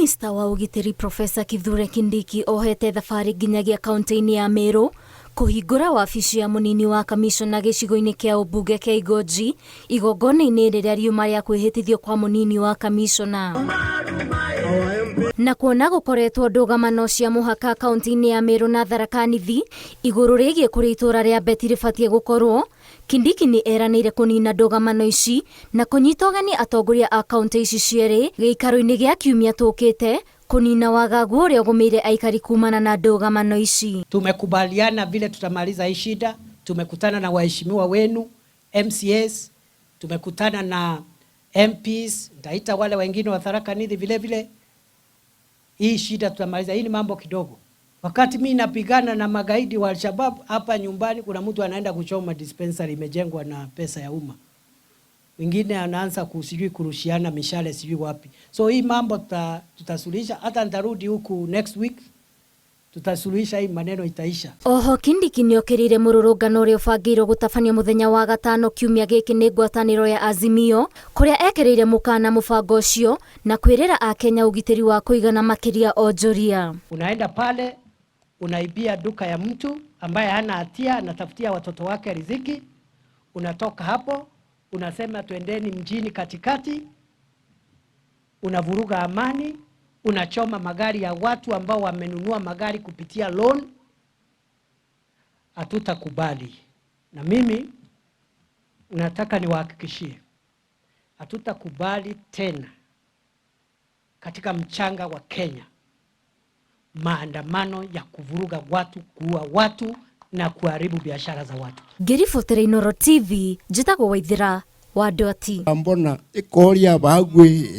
Minista wa ugitiri Profesa Kithure Kindiki ohete thabari nginyagia kaunti-ini ya Meru kuhingura wabici ya munini wa kamishona gicigo-ini kia ubunge kia Igonji igongona-ini riria riuma ria kwihitithio kwa munini wa kamishona. Na kuona gukoretwo ndugamano cia muhaka kaunti-ini ya Meru na Tharaka Nithi iguru rigie kuri itura ria beti ribatie gukorwo, Kindiki ni eranire kunina ndugamano ici na kunyita ugeni atongoria a kaunti ici cieri giikaro-ini gia kiumia tukite kunina wagagu uria ugumeire aikari kumana na ndugamano ici. Tumekubaliana vile tutamaliza hii shida. Tumekutana na waheshimiwa wenu MCAs, tumekutana na MPs, nitaita wale wengine wa Tharaka Nithi vile vile. Hii shida tutamaliza. Hii ni mambo kidogo. Wakati mimi napigana na magaidi wa Al-Shabaab hapa nyumbani, kuna mtu anaenda kuchoma dispensary imejengwa na pesa ya umma. Wengine anaanza kusijui kurushiana mishale sijui wapi. So hii mambo tutasuluhisha. Hata nitarudi huku next week. Tutasuluhisha, hii maneno itaisha. Oho Kindiki niokirire mururungano uria ubangirwo gutabanio muthenya wa gatano kiumia giki ni ngwataniro ya Azimio kuria ekirire mukana mubango ucio na kwirira Akenya ugitiri wa kuigana makiria onjoria. Unaenda pale unaibia duka ya mtu ambaye hana hatia, anatafutia watoto wake riziki. Unatoka hapo unasema twendeni mjini katikati, unavuruga amani, unachoma magari ya watu ambao wamenunua magari kupitia loan. Hatutakubali. Na mimi nataka niwahakikishie hatutakubali tena katika mchanga wa Kenya maandamano ya kuvuruga watu, kuua watu na kuharibu biashara za watu. Ngiribotera Inooro TV, njitagwo Waithira wa Ndoti. Mbona ikoria bagwe